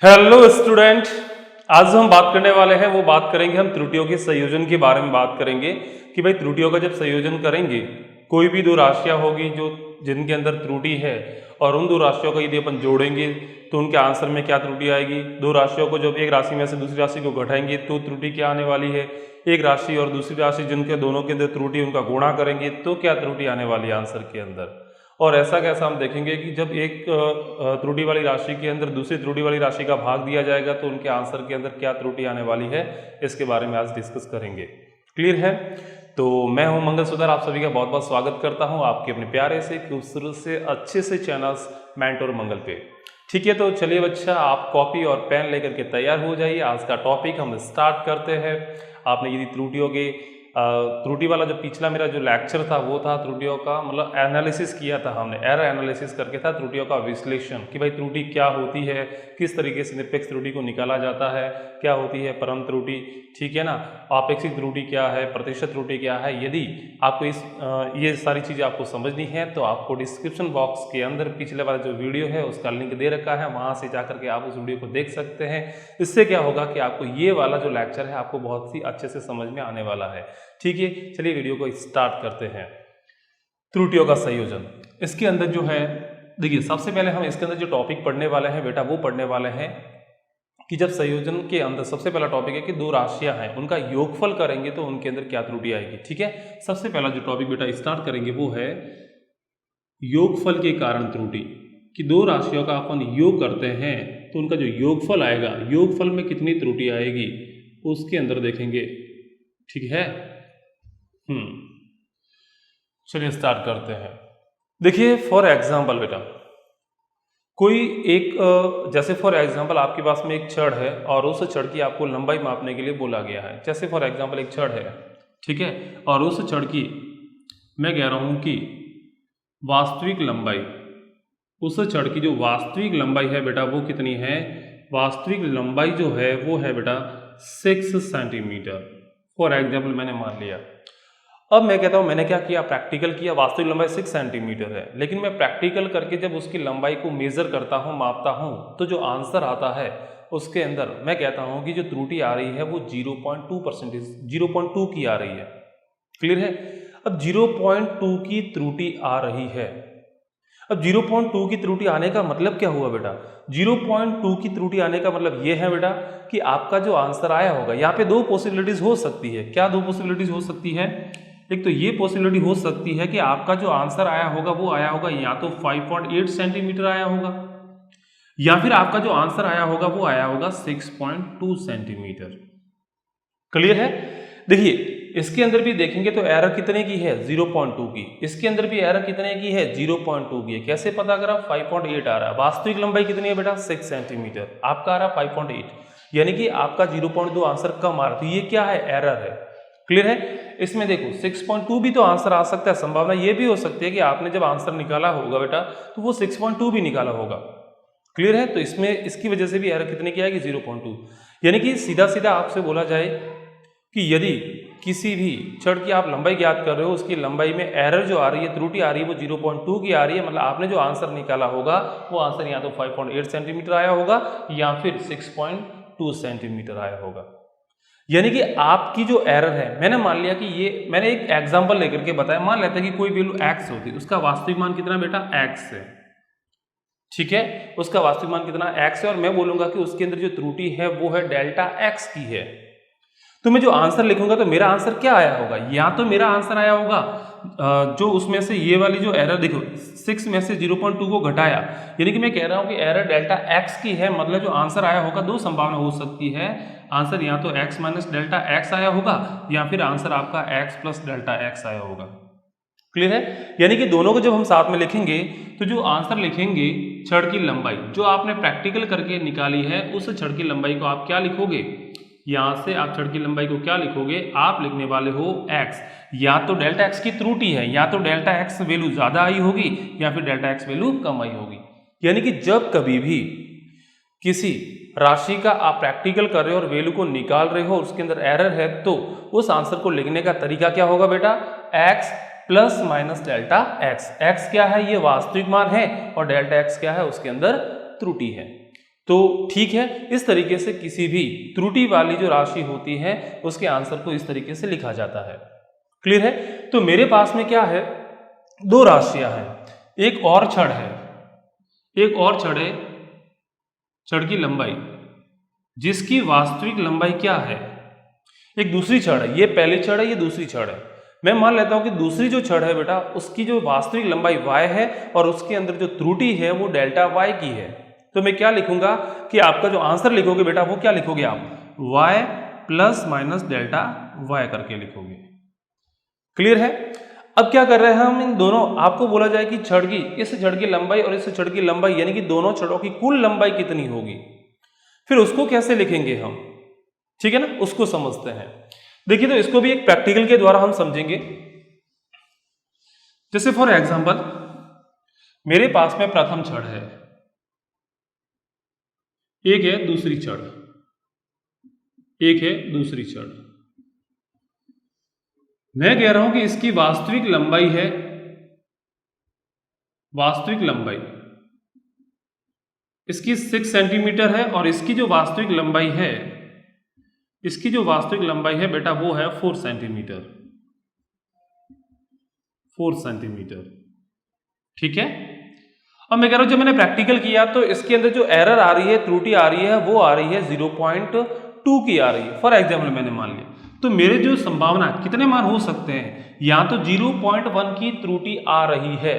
Hello student. आज जो हम बात करने वाले हैं वो बात करेंगे हम त्रुटियों के संयोजन के बारे में बात करेंगे कि भाई त्रुटियों का जब संयोजन करेंगे कोई भी दो राशियां होगी जो जिनके अंदर त्रुटि है और उन दो राशियों को यदि अपन जोड़ेंगे तो उनके आंसर में क्या त्रुटि आएगी। दो राशियों को जब एक राशि में से दूसरी राशि को घटाएंगे तो त्रुटि क्या आने वाली है। एक राशि और दूसरी राशि जिनके दोनों के अंदर त्रुटि उनका गुणा करेंगे तो क्या त्रुटि आने वाली है आंसर के अंदर। और ऐसा कैसा हम देखेंगे कि जब एक त्रुटि वाली राशि के अंदर दूसरी त्रुटि वाली राशि का भाग दिया जाएगा तो उनके आंसर के अंदर क्या त्रुटि आने वाली है, इसके बारे में आज डिस्कस करेंगे। क्लियर है? तो मैं हूं मंगल सुधार, आप सभी का बहुत बहुत स्वागत करता हूं आपके अपने प्यारे से खूबसूरत से अच्छे से चैनल्स मेंटोर मंगल पे। ठीक है, तो चलिए बच्चा, आप कॉपी और पेन लेकर के तैयार हो जाइए। आज का टॉपिक हम स्टार्ट करते हैं। आपने यदि त्रुटियों के त्रुटि वाला जो पिछला मेरा जो लेक्चर था वो था त्रुटियों का मतलब एनालिसिस किया था हमने, एरर एनालिसिस करके था, त्रुटियों का विश्लेषण कि भाई त्रुटि क्या होती है, किस तरीके से निरपेक्ष त्रुटि को निकाला जाता है, क्या होती है परम त्रुटि, ठीक है ना, आपेक्षिक त्रुटि क्या है, प्रतिशत त्रुटि क्या है। यदि आपको ये सारी चीज़ें आपको समझनी है तो आपको डिस्क्रिप्शन बॉक्स के अंदर पिछले वाला जो वीडियो है उसका लिंक दे रखा है, वहाँ से जाकर के आप उस वीडियो को देख सकते हैं। इससे क्या होगा कि आपको ये वाला जो लेक्चर है आपको बहुत ही अच्छे से समझ में आने वाला है। ठीक है, चलिए वीडियो को स्टार्ट करते हैं। त्रुटियों का संयोजन, इसके अंदर जो है देखिए, सबसे पहले हम इसके अंदर जो टॉपिक पढ़ने वाले हैं बेटा वो पढ़ने वाले हैं कि जब संयोजन के अंदर सबसे पहला टॉपिक है कि दो राशियां हैं उनका योगफल करेंगे तो उनके अंदर क्या त्रुटि आएगी। ठीक है, सबसे पहला जो टॉपिक बेटा स्टार्ट करेंगे वो है योगफल के कारण त्रुटि। कि दो राशियों का अपन योग करते हैं तो उनका जो योगफल आएगा, योगफल में कितनी त्रुटि आएगी उसके अंदर देखेंगे। ठीक है, चलिए स्टार्ट करते हैं। देखिए फॉर एग्जाम्पल बेटा, कोई एक जैसे फॉर एग्जाम्पल आपके पास में एक छड़ है और उस छड़ की आपको लंबाई मापने के लिए बोला गया है। जैसे फॉर एग्जाम्पल एक छड़ है, ठीक है, और उस छड़ की मैं कह रहा हूं कि वास्तविक लंबाई, उस छड़ की जो वास्तविक लंबाई है बेटा वो कितनी है। वास्तविक लंबाई जो है वो है बेटा 6 सेंटीमीटर। फॉर एग्जाम्पल मैंने मान लिया। अब मैं कहता हूं मैंने क्या किया, प्रैक्टिकल किया, वास्तविक लंबाई 6 सेंटीमीटर है, लेकिन मैं प्रैक्टिकल करके जब उसकी लंबाई को मेजर करता हूं, मापता हूं, तो जो आंसर आता है उसके अंदर मैं कहता हूं कि जो त्रुटि आ रही है वो 0.2 की आ रही है। क्लियर है? अब 0.2 की त्रुटि आ रही है। अब 0.2 की त्रुटि आने का मतलब क्या हुआ बेटा? 0.2 की त्रुटि आने का मतलब ये है बेटा कि आपका जो आंसर आया होगा, यहाँ पे दो पॉसिबिलिटीज हो सकती है। क्या दो पॉसिबिलिटीज हो सकती है? एक तो ये पॉसिबिलिटी हो सकती है कि आपका जो आंसर आया होगा वो आया होगा या तो 5.8 सेंटीमीटर आया होगा, या फिर आपका जो आंसर आया होगा वो आया होगा 6.2 सेंटीमीटर। क्लियर है? देखिए इसके अंदर भी देखेंगे तो एरर कितने की है, 0.2 की। इसके अंदर भी एरर कितने की है, 0.2 की है। कैसे पता करा? 5.8 आ रहा है। वास्तविक लंबाई कितनी है बेटा? 6 सेंटीमीटर। आपका आ रहा 5.8, यानी कि आपका 0.2 आंसर कम आ रहा है। तो ये क्या है? एरर है। क्लियर है? इसमें देखो 6.2 भी तो आंसर आ सकता है। संभावना ये भी हो सकती है कि आपने जब आंसर निकाला होगा बेटा तो वो 6.2 भी निकाला होगा। क्लियर है? तो इसमें इसकी वजह से भी एरर कितने की आएगी? 0.2। यानी कि सीधा सीधा आपसे बोला जाए कि यदि किसी भी छड़ की आप लंबाई ज्ञात कर रहे हो, उसकी लंबाई में एरर जो आ रही है, त्रुटि आ रही है, वो 0.2 की आ रही है, मतलब आपने जो आंसर निकाला होगा वो आंसर या तो 5.8 सेंटीमीटर आया होगा या फिर 6.2 सेंटीमीटर आया होगा। यानी कि आपकी जो एरर है, मैंने मान लिया कि ये मैंने एक एग्जांपल लेकर के बताया, मान लेते हैं कि कोई वैल्यू x होती है, उसका वास्तविक मान कितना बेटा? x है। ठीक है, उसका वास्तविक मान कितना? x है, और मैं बोलूंगा कि उसके अंदर जो त्रुटि है वो है डेल्टा x की है। तो मैं जो आंसर लिखूंगा तो मेरा आंसर क्या आया होगा? या तो मेरा आंसर आया होगा जो उसमें से ये वाली जो एरर देखो 6 में से 0.2 को घटाया, यानी कि मैं कह रहा हूं कि एरर डेल्टा x की है, मतलब जो आंसर आया होगा दो संभावना हो सकती है। आंसर या तो x माइनस डेल्टा x आया होगा या फिर आंसर आपका x प्लस डेल्टा x आया होगा। क्लियर है? यानी कि दोनों को जब हम साथ में लिखेंगे तो जो आंसर लिखेंगे छड़ की लंबाई जो आपने प्रैक्टिकल करके निकाली है, उस छड़ की लंबाई को आप क्या लिखोगे? यहां से आप छड़ की लंबाई को क्या लिखोगे? आप लिखने वाले हो x। या तो डेल्टा x की त्रुटि है, या तो डेल्टा x वैल्यू ज्यादा आई होगी या फिर डेल्टा x वैल्यू कम आई होगी। यानी कि जब कभी भी किसी राशि का आप प्रैक्टिकल कर रहे हो और वैल्यू को निकाल रहे हो और उसके अंदर एरर है, तो उस आंसर को लिखने का तरीका क्या होगा बेटा? x plus minus delta x। x क्या है? ये वास्तविक मान है, और डेल्टा x क्या है? उसके अंदर त्रुटि है। तो ठीक है, इस तरीके से किसी भी त्रुटि वाली जो राशि होती है उसके आंसर को इस तरीके से लिखा जाता है। क्लियर है? तो मेरे पास में क्या है, दो राशियां हैं, एक और छड़ है, एक और छड़ है, छड़ की लंबाई जिसकी वास्तविक लंबाई क्या है, एक दूसरी छड़ है, ये पहली छड़ है, ये दूसरी छड़ है। मैं मान लेता हूं कि दूसरी जो छड़ है बेटा उसकी जो वास्तविक लंबाई y है और उसके अंदर जो त्रुटि है वो डेल्टा y की है। तो मैं क्या लिखूंगा कि आपका जो आंसर लिखोगे बेटा वो क्या लिखोगे आप, y plus minus delta y करके लिखोगे। क्लियर है? अब क्या कर रहे हैं हम, इन दोनों, आपको बोला जाए कि छड़ की, इस छड़ की लंबाई और इस छड़ की लंबाई यानी कि दोनों छड़ों की कुल लंबाई कितनी होगी, फिर उसको कैसे लिखेंगे हम, ठीक है ना, उसको समझते हैं। देखिए, तो इसको भी एक प्रैक्टिकल के द्वारा हम समझेंगे। जैसे फॉर एग्जांपल मेरे पास में प्रथम छड़ है, एक है दूसरी छड़, एक है दूसरी छड़। मैं कह रहा हूं कि इसकी वास्तविक लंबाई है, वास्तविक लंबाई इसकी 6 सेंटीमीटर है और इसकी जो वास्तविक लंबाई है, इसकी जो वास्तविक लंबाई है बेटा वो है 4 सेंटीमीटर, 4 सेंटीमीटर। ठीक है? अब मैं कह रहा हूं जब मैंने प्रैक्टिकल किया तो इसके अंदर जो एरर आ रही है, त्रुटि आ रही है, वो आ रही है 0.2 की आ रही है। फॉर एग्जाम्पल मैंने मान लिया, तो मेरे जो संभावना कितने मान हो सकते हैं, या तो 0.1 की त्रुटि आ रही है।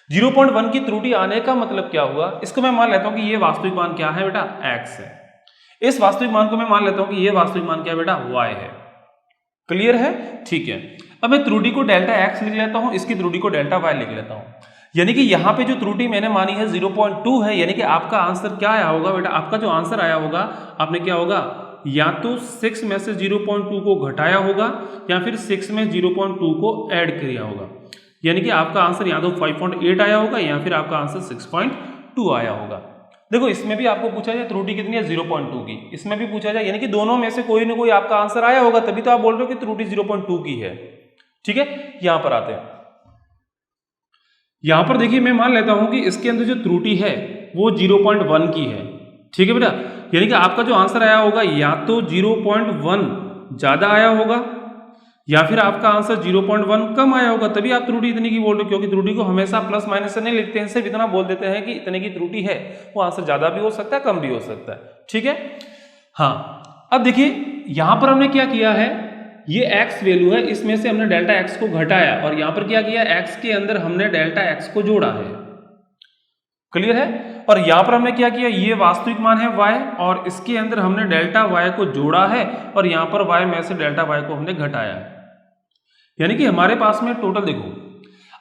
0.1 की त्रुटि आने का मतलब क्या हुआ, इसको मैं मान लेता हूं कि ये वास्तविक मान क्या है बेटा, x है। इस वास्तविक मान को मैं मान लेता हूं कि ये वास्तविक मान क्या है बेटा, y है। क्लियर है? ठीक है। अब मैं त्रुटि को डेल्टा x लिख लेता हूं, इसकी त्रुटि को डेल्टा y लिख लेता हूं। यानी कि यहां पे जो त्रुटि मैंने मानी है 0.2 है, यानी कि आपका आंसर क्या आया होगा बेटा, आपका जो आंसर आया होगा, आपने क्या होगा, या तो 6 में से 0.2 को घटाया होगा या फिर 6 में 0.2 को ऐड किया होगा। यानी कि आपका आंसर या तो 5.8 आया होगा या फिर आपका आंसर 6.2 आया होगा। देखो, इसमें भी आपको पूछा जाए त्रुटि कितनी है, 0.2 की, इसमें भी पूछा जाए, यानी कि दोनों में से कोई ना कोई आपका आंसर आया होगा, तभी तो आप बोल रहे हो कि त्रुटि 0.2 की है। ठीक है? यहां पर आते हैं, यहां पर देखिए, मैं मान लेता हूं कि इसके अंदर जो त्रुटि है वो 0.1 की है। ठीक है बेटा? यानी कि आपका जो आंसर आया होगा या तो 0.1 ज्यादा आया होगा या फिर आपका आंसर 0.1 कम आया होगा, तभी आप त्रुटि इतनी की बोल रहे हो। क्योंकि त्रुटि को हमेशा प्लस माइनस से नहीं लिखते हैं, सिर्फ इतना बोल देते हैं कि इतने की त्रुटि है, वो आंसर ज्यादा भी हो सकता है, कम भी हो सकता है। ठीक है? हाँ, अब देखिए यहां पर हमने क्या किया है, ये x वैल्यू है, इसमें से हमने डेल्टा x को घटाया और यहां पर क्या किया, x के अंदर हमने डेल्टा x को जोड़ा है। क्लियर है? और यहां पर हमने क्या किया, ये वास्तविक मान है y और इसके अंदर हमने डेल्टा y को जोड़ा है और यहां पर y में से डेल्टा y को हमने घटाया है। यानी कि हमारे पास में टोटल, देखो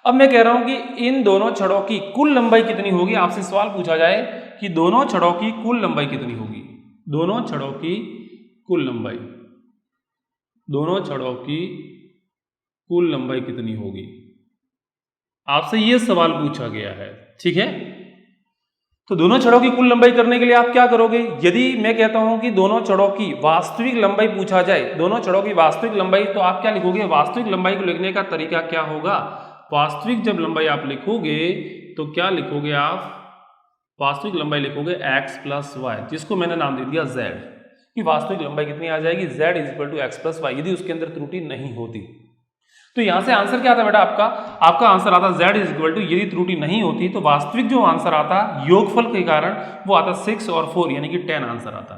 अब मैं कह रहा हूं कि इन दोनों छड़ों की कुल लंबाई कितनी होगी। आपसे सवाल पूछा जाए कि दोनों छड़ों की कुल लंबाई कितनी होगी, दोनों छड़ों की कुल लंबाई, दोनों छड़ों की कुल लंबाई कितनी होगी, आपसे यह सवाल पूछा गया है। ठीक है? तो दोनों छड़ों की कुल लंबाई करने के लिए आप क्या करोगे, यदि मैं कहता हूं कि दोनों छड़ों की वास्तविक लंबाई पूछा जाए, दोनों छड़ों की वास्तविक लंबाई, तो आप क्या लिखोगे, वास्तविक लंबाई को लिखने का तरीका क्या होगा, वास्तविक जब लंबाई आप लिखोगे तो क्या लिखोगे आप, वास्तविक लंबाई लिखोगे x प्लस वाई, जिसको मैंने नाम दे दिया z, कि वास्तविक लंबाई कितनी आ जाएगी, z is equal to x plus y, यदि उसके अंदर त्रुटि नहीं होती। तो यहां से आंसर क्या आता बेटा, आपका आंसर आता z इज इक्वल टू, यदि त्रुटि नहीं होती तो वास्तविक जो आंसर आता योगफल के कारण वो आता 6 और 4 यानी कि 10 आंसर आता।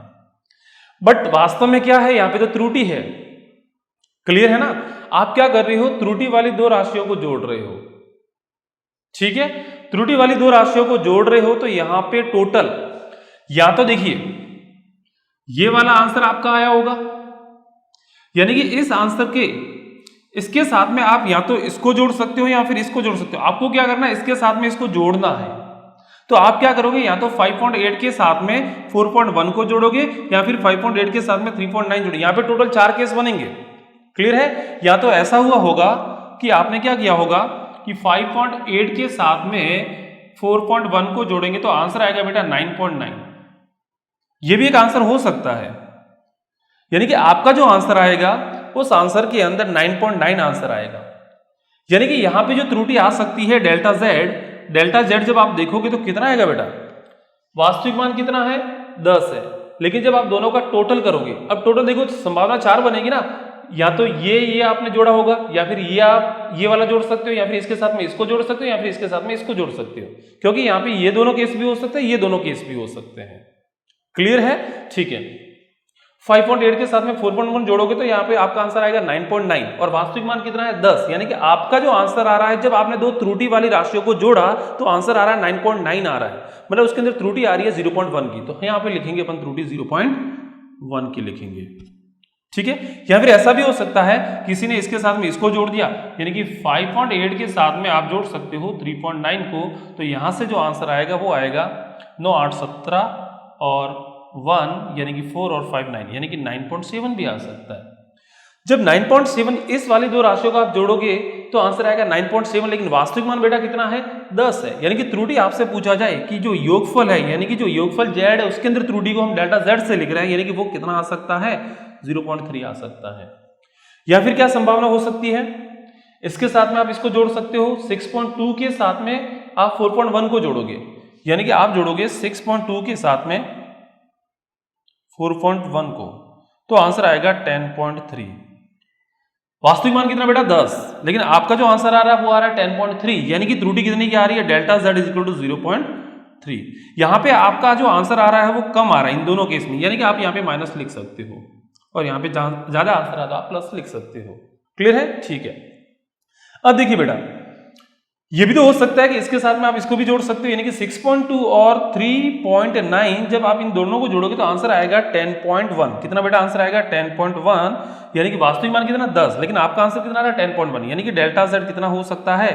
बट वास्तव में क्या है, यहां पे तो त्रुटि है। क्लियर है ना? आप क्या कर रहे हो, त्रुटि वाली दो राशियों को जोड़ रहे हो। ठीक है? त्रुटि वाली दो राशियों को जोड़ रहे हो तो यहां पे टोटल, या तो देखिए ये वाला आंसर आपका आया होगा, यानी कि इस आंसर के, इसके साथ में आप या तो इसको जोड़ सकते हो या फिर इसको जोड़ सकते हो। आपको क्या करना है, इसके साथ में इसको जोड़ना है। तो आप क्या करोगे, या तो 5.8 के साथ में 4.1 को जोड़ोगे या फिर 5.8 के साथ में 3.9 जोड़ोगे। यहां पे टोटल 4 केस बनेंगे। क्लियर है? या तो ऐसा हुआ होगा कि आपने क्या किया होगा कि 5.8 के साथ में 4.1 को जोड़ेंगे तो आंसर आएगा बेटा 9.9। ये भी एक आंसर हो सकता है, यानी कि आपका जो आंसर आएगा उस आंसर के अंदर 9.9 आंसर आएगा। यानी कि यहां पे जो त्रुटि आ सकती है डेल्टा z जब आप देखोगे तो कितना आएगा बेटा, वास्तविक मान कितना है 10 है, लेकिन जब आप दोनों का टोटल करोगे, अब टोटल देखो संभावना 4 बनेगी ना, या तो ये आपने जोड़ा होगा, या फिर ये आप ये वाला जोड़ सकते हो, या फिर इसके साथ में इसको जोड़ सकते हो, या फिर इसके साथ में इसको जोड़ सकते हो, क्योंकि यहाँ पे ये दोनों केस भी हो सकते हैं, ये दोनों केस भी हो सकते हैं। क्लियर है? ठीक है। 5.8 के साथ में 4.1 जोड़ोगे तो यहाँ पे आपका आंसर आएगा 9.9 और वास्तविक मान कितना है 10, यानी कि आपका जो आंसर आ रहा है, जब आपने दो त्रुटि वाली राशियों को जोड़ा तो आंसर आ रहा है 9.9 आ रहा है, मतलब उसके अंदर त्रुटि आ रही है 0.1 की, तो यहाँ पे लिखेंगे अपन त्रुटि 0.1 की लिखेंगे। ठीक है, या फिर ऐसा भी हो सकता है किसी ने इसके साथ में इसको जोड़ दिया, यानी कि 5.8 के साथ में आप जोड़ सकते हो 3.9 को, तो यहां से जो आंसर आएगा वो आएगा 9 8 17 और 1 यानी कि 4 और 5 9, यानी कि 9.7 भी आ सकता है। जब 9.7 इस वाली दो राशियों का आप जोड़ोगे तो आंसर आएगा 9.7, लेकिन वास्तविक मान बेटा कितना है 10 है, यानी कि त्रुटि आपसे पूछा जाए कि जो योगफल है, यानी कि जो योगफल z है उसके अंदर त्रुटि को हम डेल्टा z से लिख रहे हैं, यानी कि वो कितना आ सकता है 0.3 आ सकता है। या फिर क्या संभावना हो सकती है, इसके साथ में आप इसको जोड़ सकते हो, 6.2 के साथ में आप 4.1 को जोड़ोगे, यानी कि आप जोड़ोगे 6.2 के साथ में 4.1 को, तो आंसर आएगा 10.3। वास्तविक मान कितना बेटा 10, लेकिन आपका जो आंसर आ रहा है वो आ रहा है 10.3, यानी कि त्रुटि कितनी की आ रही है delta z is equal to 0.3। यहां पे आपका जो आंसर आ रहा है वो कम आ रहा है इन दोनों केस में, यानी कि आप यहां पे माइनस लिख सकते हो और यहां पे ज्यादा आंसर आता आप प्लस लिख सकते हो। क्लियर है? ठीक है। अब देखिए बेटा, ये भी तो हो सकता है कि इसके साथ में आप इसको भी जोड़ सकते हो, यानी कि 6.2 और 3.9 जब आप इन दोनों को जोड़ोगे तो आंसर आएगा 10.1। कितना बेटा आंसर आएगा 10.1, यानी कि वास्तविक मान कितना 10, लेकिन आपका आंसर कितना आ रहा है 10.1, यानी कि डेल्टा z कितना हो सकता है,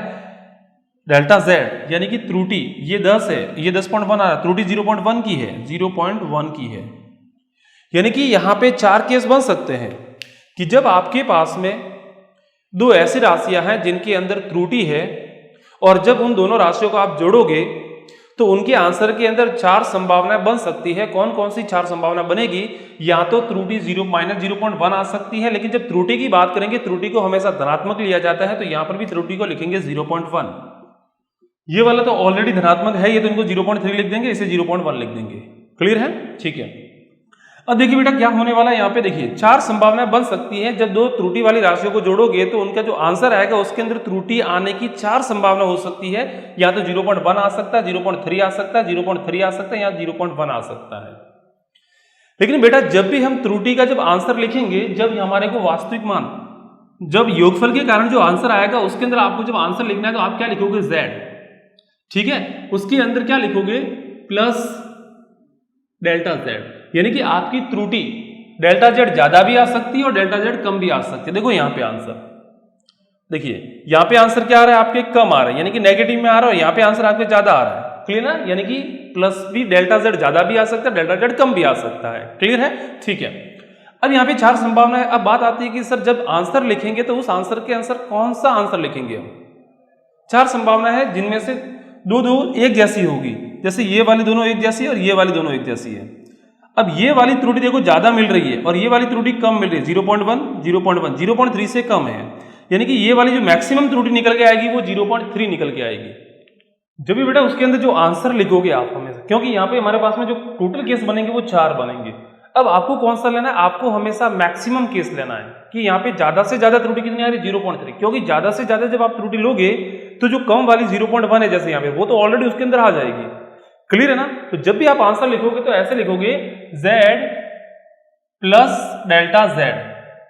डेल्टा z यानी कि त्रुटि ये 10 है, ये 10.1 आ रहा है, त्रुटि 0.1 की है, 0.1 की है, यानी कि यहां पे चार केस बन सकते हैं कि जब आपके पास में दो ऐसी राशियां हैं जिनके अंदर त्रुटि है, और जब उन दोनों राशियों को आप जोड़ोगे तो उनके आंसर के अंदर चार संभावनाएं बन सकती है। कौन कौन सी चार संभावना बनेगी, या तो त्रुटि 0.1 आ सकती है, लेकिन जब त्रुटि की बात करेंगे त्रुटि को हमेशा धनात्मक लिया जाता है, तो यहां पर भी त्रुटि को लिखेंगे 0.1। ये वाला तो ऑलरेडी धनात्मक है, ये तो इनको 0.3 लिख देंगे, इसे 0.1 लिख देंगे। क्लियर है? ठीक है। अब देखिए बेटा क्या होने वाला है, यहाँ पे देखिए चार संभावनाएं बन सकती हैं। जब दो त्रुटि वाली राशियों को जोड़ोगे तो उनका जो आंसर आएगा उसके अंदर त्रुटि आने की चार संभावना हो सकती है, या तो 0.1 आ सकता है, 0.3 आ सकता है, 0.3 आ सकता है, या 0.1 आ सकता है। लेकिन बेटा जब भी हम त्रुटि का जब आंसर लिखेंगे, जब हमारे को वास्तविक मान, जब योगफल के कारण जो आंसर आएगा उसके अंदर आपको जब आंसर लिखना है तो आप क्या लिखोगे z, ठीक है, उसके अंदर क्या लिखोगे प्लस डेल्टा z, यानी कि आपकी त्रुटि डेल्टा z ज्यादा भी आ सकती है और डेल्टा z कम भी आ सकती है। देखो यहाँ पे आंसर देखिए, यहाँ पे आंसर क्या आ रहा है आपके कम आ रहा है, यानी कि नेगेटिव में आ रहा है, और यहाँ पे आंसर आपके ज्यादा आ रहा है। क्लियर ना, यानी कि प्लस भी डेल्टा z ज्यादा भी आ सकता है, डेल्टा z कम भी आ सकता है। क्लियर है? ठीक है। अब यहाँ पे चार संभावना है। अब बात आती है कि सर जब आंसर लिखेंगे तो उस आंसर के आंसर कौन सा आंसर लिखेंगे हम। चार संभावना है जिनमें से दो दो एक जैसी होगी, जैसे ये वाली दोनों एक जैसी है और ये वाली दोनों एक जैसी है। अब ये वाली त्रुटि देखो ज्यादा मिल रही है और ये वाली त्रुटि कम मिल रही है, 0.1 0.1 0.3 से कम है, यानी कि ये वाली जो मैक्सिमम त्रुटि निकल के आएगी वो 0.3 निकल के आएगी। जब भी बेटा उसके अंदर जो आंसर लिखोगे आप हमेशा, क्योंकि यहाँ पे हमारे पास में जो टोटल केस बनेंगे वो चार बनेंगे। अब आपको कौन सा लेना है, आपको हमेशा मैक्सिमम केस लेना है कि यहाँ पे ज्यादा से ज्यादा त्रुटि कितनी आ रही है 0.3, क्योंकि ज्यादा से ज्यादा जब आप त्रुटि लोगे तो जो कम वाली 0.1 है जैसे यहाँ पे वो तो ऑलरेडी उसके अंदर आ जाएगी। क्लियर है ना? तो जब भी आप आंसर लिखोगे तो ऐसे लिखोगे z प्लस डेल्टा z,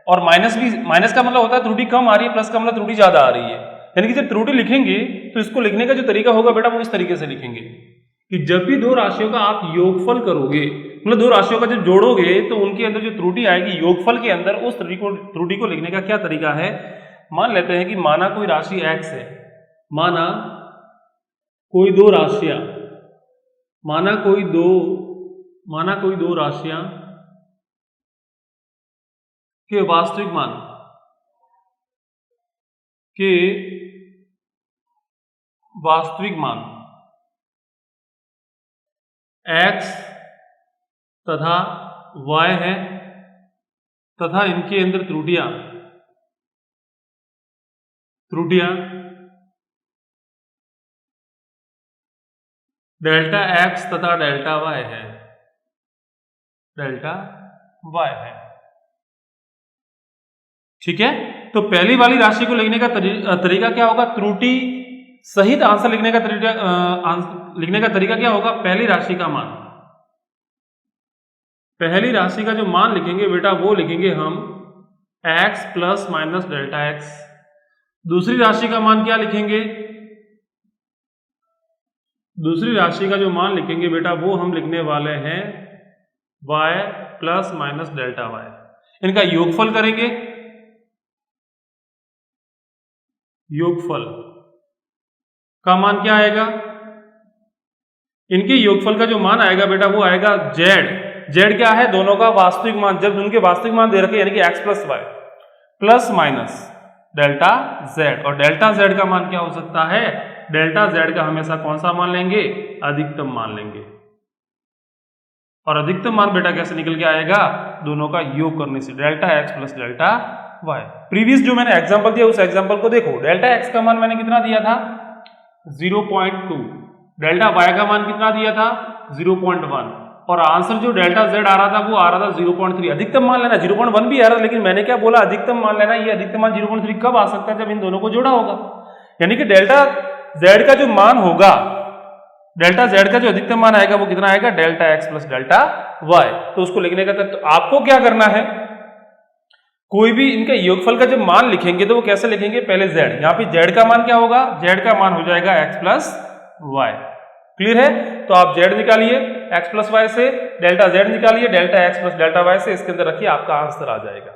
और माइनस भी, माइनस का मतलब होता है त्रुटि कम आ रही है, प्लस का मतलब त्रुटि ज्यादा आ रही है। यानी कि जब त्रुटि लिखेंगे तो इसको लिखने का जो तरीका होगा बेटा वो इस तरीके से लिखेंगे कि जब भी दो राशियों का आप योगफल करोगे, मतलब दो राशियों का जब जोड़ोगे तो उनके अंदर जो त्रुटि आएगी योगफल के अंदर, उस त्रुटि को लिखने का क्या तरीका है। मान लेते हैं कि माना कोई राशि x है, माना कोई दो राशियां, माना कोई दो राशियां के वास्तविक मान x तथा y है, तथा इनके अंदर त्रुटियां डेल्टा एक्स तथा डेल्टा वाई है, डेल्टा वाई है। ठीक है, तो पहली वाली राशि को लिखने का तरीका क्या होगा? त्रुटि सहित आंसर लिखने का तरीका क्या होगा? पहली राशि का मान, पहली राशि का जो मान लिखेंगे बेटा वो लिखेंगे हम x plus minus delta x. दूसरी राशि का मान क्या लिखेंगे? दूसरी राशि का जो मान लिखेंगे बेटा वो हम लिखने वाले हैं y plus minus delta y. इनका योगफल करेंगे, योगफल का मान क्या आएगा? इनके योगफल का जो मान आएगा बेटा वो आएगा z। z क्या है? दोनों का वास्तविक मान, जब उनके वास्तविक मान दे रखे यानी कि x plus y plus minus delta z। और डेल्टा z का मान क्या हो सकता है? डेल्टा z का हमेशा कौन सा मान लेंगे? अधिकतम मान लेंगे। और अधिकतम मान बेटा कैसे निकल के आएगा? दोनों का योग करने से, delta x plus delta y। Previous जो मैंने एग्जांपल दिया उस एग्जांपल को देखो, डेल्टा x का मान मैंने कितना दिया था? 0.2। डेल्टा y का मान कितना दिया था? 0.1। और आंसर जो डेल्टा z आ रहा था वो आ रहा था 0.3। अधिकतम मान लेना, 0.1 भी आ रहा था, लेकिन मैंने क्या बोला? अधिकतम मान लेना। ये अधिकतम मान 0.3 कब आ सकता है? जब इन दोनों को जोड़ा होगा। यानी कि डेल्टा z का जो मान होगा, डेल्टा z का जो अधिकतम मान आएगा वो कितना आएगा? Delta x plus delta y। तो उसको लिखने का तो आपको क्या करना है? कोई भी इनका योगफल का जब मान लिखेंगे तो वो कैसे लिखेंगे? पहले z, यहाँ पे z का मान क्या होगा? z का मान हो जाएगा x प्लस y। क्लियर है? तो आप z निकालिए x प्लस वाई से, डेल्टा z निकालिए delta x plus delta y से, इसके अंदर रखिए, आपका आंसर आ जाएगा।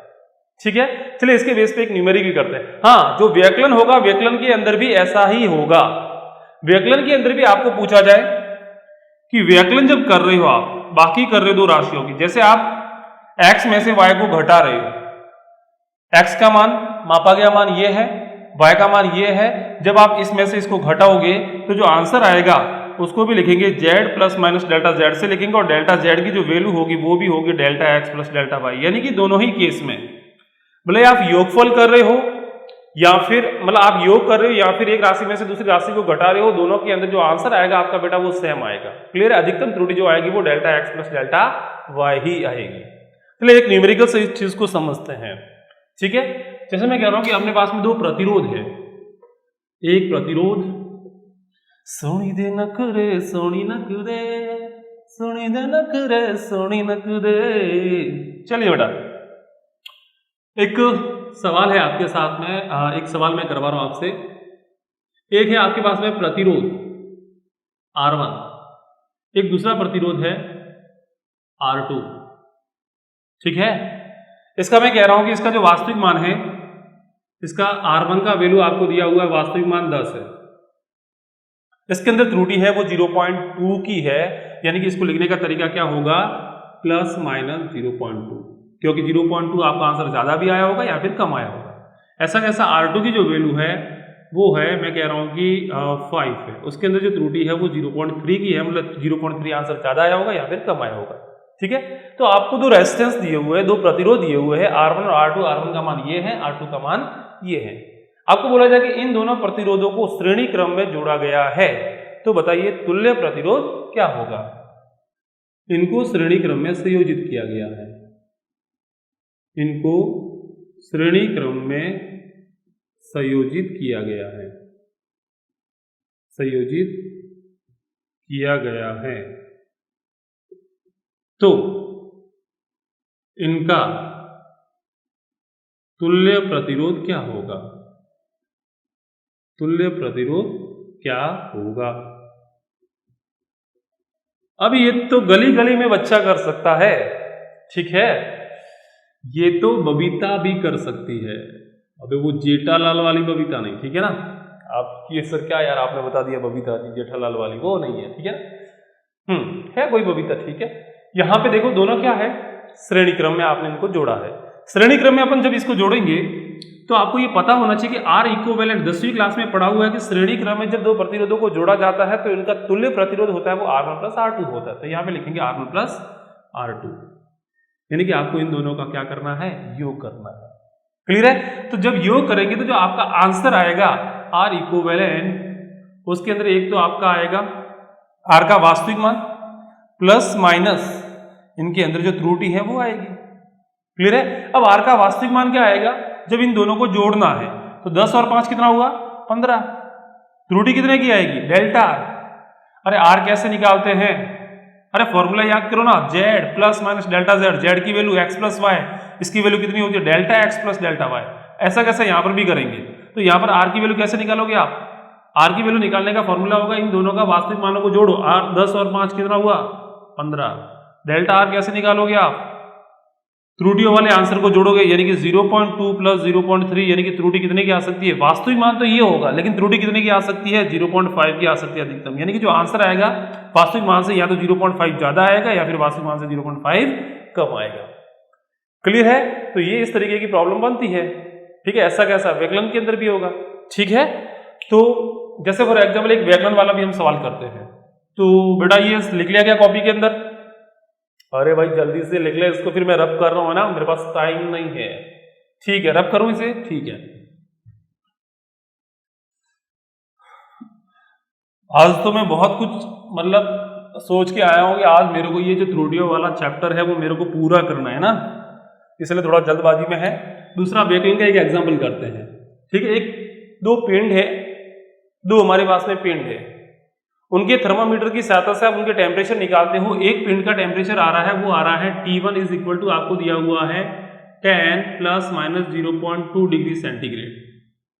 ठीक है, चलिए इसके बेस पे एक न्यूमेरिकल करते हैं। हाँ, जो व्यकलन होगा व्यकलन के अंदर भी ऐसा ही होगा। व्यकलन के अंदर भी आपको पूछा जाए कि व्यकलन जब कर रहे हो आप, बाकी कर रहे हो दो राशियों की, जैसे आप x में से y को घटा रहे हो, x का मान मापा गया मान ये है, y का मान ये है। जब आप इसमें से इसको घटाओगे तो जो आंसर आएगा उसको भी लिखेंगे z plus minus delta z से लिखेंगे, और डेल्टा z की जो वैल्यू होगी वो भी होगी delta x plus delta y। यानी कि दोनों ही केस में भले आप योगफल कर रहे हो या फिर मतलब आप योग कर रहे हो या फिर एक राशि में से दूसरी राशि को घटा रहे हो, दोनों के अंदर जो आंसर आएगा आपका बेटा वो सेम आएगा। क्लियर है? अधिकतम त्रुटि जो आएगी वो delta x plus delta y ही आएगी। चलिए एक न्यूमेरिकल से इस चीज को समझते हैं। ठीक है, जैसे मैं कह रहा हूं कि अपने पास में दो प्रतिरोध है। एक प्रतिरोध, सोनी दे नखरे सोनी नखरे, सोनी दे नखरे सोनी नखरे। चलिए बेटा एक सवाल है आपके साथ में, एक सवाल मैं करवा रहा हूं आपसे। एक है आपके पास में प्रतिरोध R1, एक दूसरा प्रतिरोध है R2। ठीक है, इसका मैं कह रहा हूं कि इसका जो वास्तविक मान है, इसका R1 का वैल्यू आपको दिया हुआ है, वास्तविक मान 10 है। इसके अंदर त्रुटि है वो 0.2 की है, यानी कि इसको लिखने का तरीका क्या होगा? प्लस माइनस 0.2, क्योंकि 0.2 आपका आंसर ज्यादा भी आया होगा या फिर कम आया होगा। ऐसा कैसा R2 की जो वैल्यू है वो है, मैं कह रहा हूं कि 5 है। उसके अंदर जो त्रुटि है वो 0.3 की है, मतलब 0.3 आंसर ज्यादा आया होगा या फिर कम आया होगा। ठीक है, तो आपको दो रेजिस्टेंस दिए हुए हैं, दो प्रतिरोध दिए हुए हैं, R1 और R2। R1 का मान ये है, R2 का मान ये है। आपको बोला जाए कि इन दोनों प्रतिरोधों को श्रेणी क्रम में जोड़ा गया है, तो बताइए तुल्य प्रतिरोध क्या होगा? इनको श्रेणी क्रम में संयोजित किया गया है, इनको श्रेणी क्रम में संयोजित किया गया है, संयोजित किया गया है। तो इनका तुल्य प्रतिरोध क्या होगा? तुल्य प्रतिरोध क्या होगा? अब ये तो गली गली में बच्चा कर सकता है, ठीक है, ये तो बबीता भी कर सकती है। अबे वो जेठालाल वाली बबीता नहीं, ठीक है ना? आपकी सर क्या यार आपने बता दिया बबीता जेठालाल वाली, वो नहीं है, ठीक है ना? है कोई बबीता, ठीक है। यहां पे देखो दोनों क्या है? श्रेणी क्रम में आपने इनको जोड़ा है। श्रेणी क्रम में अपन जब इसको जोड़ेंगे तो आपको ये पता होना चाहिए कि R इक्विवेलेंट 10वीं क्लास में पढ़ा हुआ है कि श्रेणी क्रम में जब दो प्रतिरोधों को जोड़ा जाता है तो इनका तुल्य प्रतिरोध होता है वो R1 प्लस R2 होता है। तो यहाँ पे लिखेंगे R1 प्लस R2, यानी कि आपको इन दोनों का क्या करना है? योग करना है। क्लियर है? तो जब योग करेंगे तो जो आपका आंसर आएगा R इक्विवेलेंट, उसके अंदर एक तो आपका आएगा आर का वास्तविक मान प्लस माइनस इनके अंदर जो त्रुटि है वो आएगी। क्लियर है? अब आर का वास्तविक मान क्या आएगा? जब इन दोनों को जोड़ना है तो 10 और 5 कितना हुआ? 15। त्रुटि कितने की आएगी? Delta R. अरे आर कैसे निकालते हैं? अरे फॉर्मूला याद करो ना, z plus minus delta z. Z की वैल्यू एक्स प्लस वाई, इसकी वैल्यू कितनी होती है? Delta x plus delta y. ऐसा कैसे यहाँ पर भी करेंगे। तो यहाँ पर आर की वैल्यू कैसे निकालोगे आप? आर की वैल्यू निकालने का फॉर्मूला होगा इन दोनों का वास्तविक मानों को जोड़ो। आर 10 और 5 कितना हुआ? 15। डेल्टा आर कैसे निकालोगे आप? त्रुटियों वाले आंसर को जोड़ोगे, यानी कि 0.2 प्लस 0.3, यानी कि त्रुटि कितने की आ सकती है? वास्तविक मान तो ये होगा, लेकिन त्रुटि कितने की आ सकती है? 0.5 की आ सकती है अधिकतम। यानी कि जो आंसर आएगा वास्तविक मान से या तो 0.5 ज्यादा आएगा या फिर वास्तविक मान से 0.5 कम आएगा। क्लियर है? तो ये इस तरीके की प्रॉब्लम बनती है। ठीक है, ऐसा कैसा व्यकलन के अंदर भी होगा। ठीक है, तो जैसे फॉर एग्जाम्पल एक व्यकलन वाला भी हम सवाल करते हैं, तो बेटा ये लिख लिया गया कॉपी के अंदर? अरे भाई जल्दी से लिख ले इसको, फिर मैं रब कर रहा हूं ना, मेरे पास टाइम नहीं है। ठीक है, रब करूं इसे? ठीक है। आज तो मैं बहुत कुछ मतलब सोच के आया हूं कि आज मेरे को ये जो त्रुटियों वाला चैप्टर है वो मेरे को पूरा करना है ना, इसलिए थोड़ा जल्दबाजी में है। दूसरा व्यकलन का एक एग्जाम्पल करते हैं। ठीक है, एक दो पिंड है, दो हमारे पास में पिंड है, उनके थर्मामीटर की सहायता से आप उनके टेम्परेचर निकालते हो। एक पिंड का टेम्परेचर आ रहा है, वो आ रहा है T1 इज इक्वल टू, आपको दिया हुआ है 10 प्लस माइनस 0.2 डिग्री सेंटीग्रेड,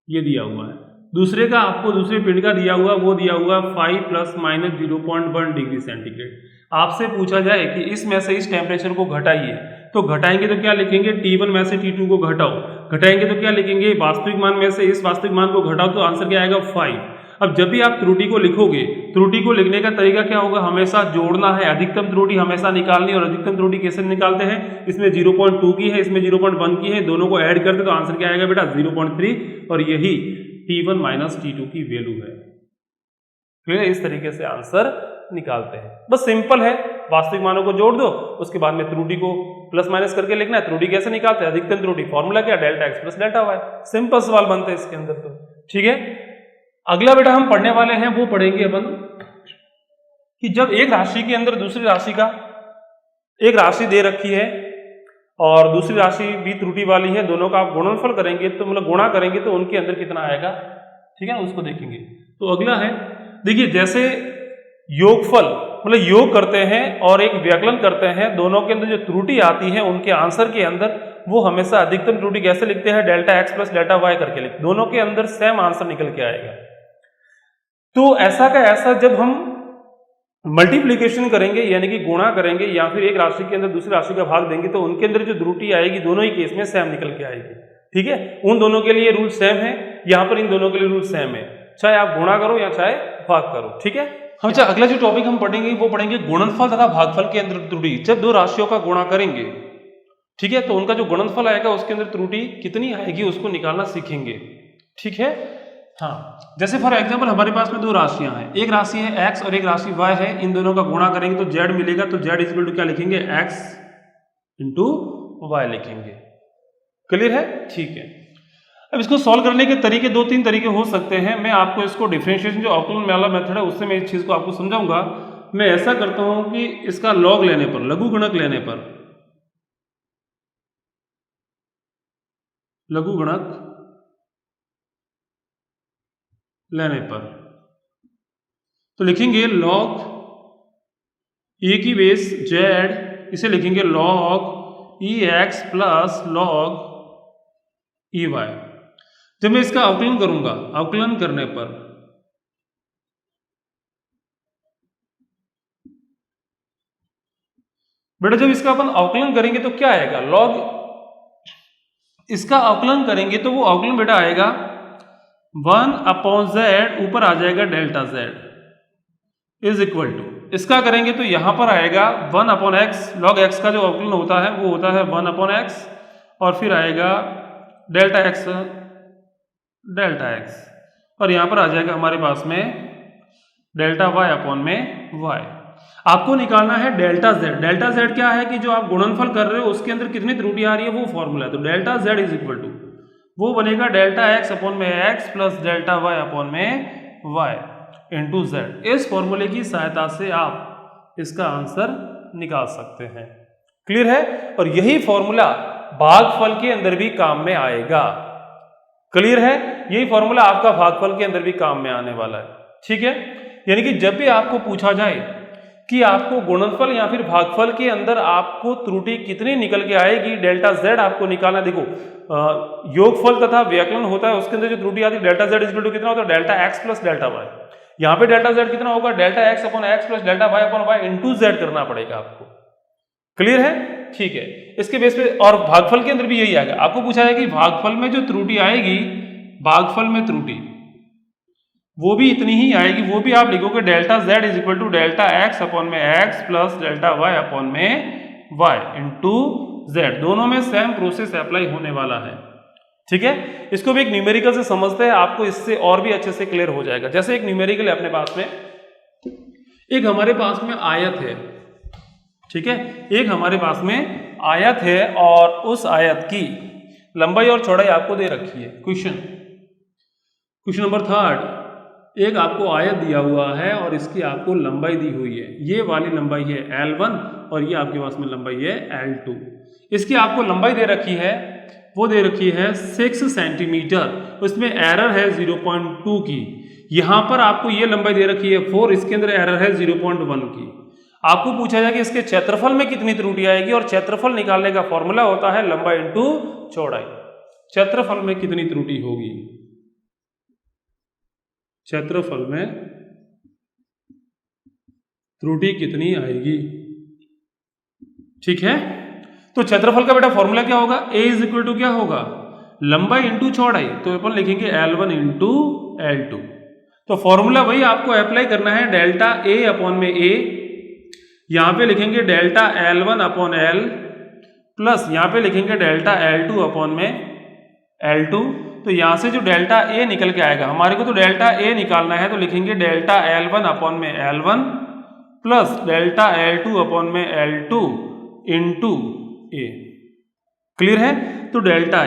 ये दिया हुआ है। दूसरे का आपको दूसरे पिंड का दिया हुआ, वो दिया हुआ 5 प्लस माइनस 0.1 डिग्री सेंटीग्रेड। आपसे पूछा जाए कि इसमें से इस टेम्परेचर को घटाइए, तो घटाएंगे तो क्या लिखेंगे? T1 में से T2 को घटाओ। घटाएंगे तो क्या लिखेंगे? वास्तविक मान में से इस वास्तविक मान को घटाओ, तो आंसर क्या आएगा? 5। अब जब भी आप त्रुटि को लिखोगे, त्रुटि को लिखने का तरीका क्या होगा? हमेशा जोड़ना है, अधिकतम त्रुटि हमेशा निकालनी। और अधिकतम त्रुटि कैसे निकालते हैं? इसमें 0.2 की है, इसमें 0.1 की है, दोनों को ऐड करते तो आंसर क्या आएगा बेटा? 0.3। और यही T1 माइनस T2 की वैल्यू है। फिर इस तरीके से आंसर निकालते हैं। बस सिंपल है, वास्तविक मानों को जोड़ दो, उसके बाद में त्रुटि को प्लस माइनस करके लिखना है। त्रुटि कैसे निकालते हैं? अधिकतम त्रुटि फॉर्मूला क्या? Delta x plus delta y. Simple सवाल बनते हैं इसके अंदर तो। ठीक है, अगला बेटा हम पढ़ने वाले हैं, वो पढ़ेंगे अपन कि जब एक राशि के अंदर दूसरी राशि का, एक राशि दे रखी है और दूसरी राशि भी त्रुटि वाली है, दोनों का आप गुणनफल करेंगे तो मतलब गुणा करेंगे तो उनके अंदर कितना आएगा। ठीक है ना, उसको देखेंगे। तो अगला है, देखिए जैसे योगफल मतलब योग करते हैं और एक व्यकलन करते हैं, दोनों के अंदर जो त्रुटि आती है उनके आंसर के अंदर वो हमेशा अधिकतम त्रुटि कैसे लिखते हैं? Delta x plus delta y करके लिखते, दोनों के अंदर सेम आंसर निकल के आएगा। तो ऐसा का ऐसा जब हम मल्टीप्लीकेशन करेंगे यानी कि गुणा करेंगे या फिर एक राशि के अंदर दूसरी राशि का भाग देंगे, तो उनके अंदर जो त्रुटि आएगी दोनों ही केस में सेम निकल के आएगी। ठीक है, उन दोनों के लिए रूल सेम है, यहाँ पर इन दोनों के लिए रूल सेम है, चाहे आप गुणा करो या चाहे भाग करो। ठीक है, अच्छा अगला जो टॉपिक हम पढ़ेंगे वो पढ़ेंगे गुणनफल तथा भागफल के अंदर त्रुटि। जब दो राशियों का गुणा करेंगे, ठीक है, तो उनका जो गुणनफल आएगा उसके अंदर त्रुटि कितनी आएगी उसको निकालना सीखेंगे। ठीक है, हाँ, जैसे फॉर एग्जांपल हमारे पास में दो राशियां हैं, एक राशि है x और एक राशि y है, इन दोनों का गुणा करेंगे तो z मिलेगा, तो z इक्वल टू क्या लिखेंगे? x इंटू वाई लिखेंगे। क्लियर है? ठीक है, अब इसको सॉल्व करने के तरीके दो तीन तरीके हो सकते हैं। मैं आपको इसको डिफरेंशिएशन जो अवकलन वाला मेथड है उससे मैं इस चीज को आपको समझाऊंगा। मैं ऐसा करता हूं कि इसका लॉग लेने पर, लघु गुणक लेने पर, लघु गुणक लेने पर तो लिखेंगे लॉग ए की बेस जेड, इसे लिखेंगे log E X plus log E Y. जब मैं इसका अवकलन करूंगा, अवकलन करने पर बेटा जब इसका अपन अवकलन करेंगे तो क्या आएगा? लॉग, इसका अवकलन करेंगे तो वो अवकलन बेटा आएगा 1/z, ऊपर आ जाएगा delta z is equal to, इसका करेंगे तो यहां पर आएगा 1/x, लॉग x का जो अवकलन होता है वो होता है 1/x, और फिर आएगा डेल्टा x, और यहां पर आ जाएगा हमारे पास में डेल्टा y अपॉन में y। आपको निकालना है डेल्टा z। डेल्टा z क्या है कि जो आप गुणनफल कर रहे हो उसके अंदर कितनी त्रुटि आ रही है वो फॉर्मूला है। तो delta z is equal to वो बनेगा डेल्टा x अपॉन में x plus delta y upon में y। Into z. इस फॉर्मूले की सहायता से आप इसका आंसर निकाल सकते हैं। क्लियर है? और यही फॉर्मूला भागफल के अंदर भी काम में आएगा। क्लियर है? यही फॉर्मूला आपका भागफल के अंदर भी काम में आने वाला है। ठीक है? यानी कि जब भी आपको पूछा जाए कि आपको गुणनफल या फिर भागफल के अंदर आपको त्रुटि कितनी निकल के आएगी, डेल्टा जेड आपको निकालना। देखो योगफल तथा व्याकलन होता है, उसके अंदर जो त्रुटि आती है डेल्टा जेड इक्वल टू कितना होता है, delta x plus delta y. यहाँ पे डेल्टा जेड कितना होगा, delta x upon x plus delta Y upon y into z करना पड़ेगा आपको। क्लियर है? ठीक है। इसके बेस पे और भागफल के अंदर भी यही आएगा। आपको पूछा है कि भागफल में जो त्रुटि आएगी, भागफल में त्रुटि वो भी इतनी ही आएगी, वो भी आप लिखोगे delta Z is equal to delta x upon में X plus delta Y upon में वाई इंटू जेड। दोनों में सेम प्रोसेस अप्लाई होने वाला है। ठीक है? इसको भी एक न्यूमेरिकल से समझते हैं, आपको इससे और भी अच्छे से क्लियर हो जाएगा। जैसे एक न्यूमेरिकल है अपने पास में, एक हमारे पास में आयत है। ठीक है? एक हमारे पास में आयत है और उस आयत की लंबाई और चौड़ाई आपको दे रखी है। क्वेश्चन नंबर 3, एक आपको आयत दिया हुआ है और इसकी आपको लंबाई दी हुई है। ये वाली लंबाई है L1 और ये आपके पास में लंबाई है L2। इसकी आपको लंबाई दे रखी है, वो दे रखी है 6 सेंटीमीटर, उसमें एरर है 0.2 की। यहां पर आपको ये लंबाई दे रखी है 4, इसके अंदर एरर है 0.1 की। आपको पूछा जाए कि इसके क्षेत्रफल में कितनी त्रुटि आएगी, और क्षेत्रफल निकालने का फॉर्मूला होता है लंबाई इंटू चौड़ाई। क्षेत्रफल में कितनी त्रुटि होगी, क्षेत्रफल में त्रुटि कितनी आएगी। ठीक है? तो क्षेत्रफल का बेटा फॉर्मूला क्या होगा, a इज इक्वल टू क्या होगा, लंबाई इंटू चौड़ाई। तो अपन लिखेंगे L1 इंटू L2। तो फॉर्मूला वही आपको अप्लाई करना है, डेल्टा a अपॉन में a, यहां पे लिखेंगे delta L1 upon L plus यहां पे लिखेंगे डेल्टा L2 अपॉन में L2। तो यहां से जो डेल्टा A निकल के आएगा, हमारे को तो डेल्टा A निकालना है, तो लिखेंगे डेल्टा L1 अपॉन में L1 plus delta L2 upon में L2 इंटू A। क्लियर है? तो डेल्टा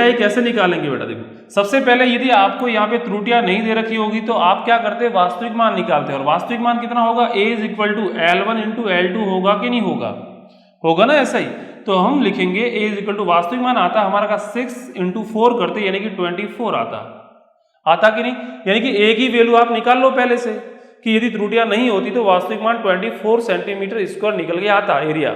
A कैसे निकालेंगे बेटा, देखो सबसे पहले यदि आपको यहाँ पे त्रुटियां नहीं दे रखी होगी तो आप क्या करते हैं, वास्तविक मान निकालते हैं। और वास्तविक मान कितना होगा, a is equal to L1 into L2 होगा कि नहीं होगा, होगा ना ऐसा ही। तो हम लिखेंगे a इज इक्वल टू वास्तविक मान आता हमारा का 6 इंटू 4 करते यानी कि 24 आता कि नहीं। यानी कि a की वैल्यू आप निकाल लो पहले से कि यदि त्रुटियां नहीं होती तो वास्तविक मान 24 सेंटीमीटर स्क्वायर निकल के आता एरिया।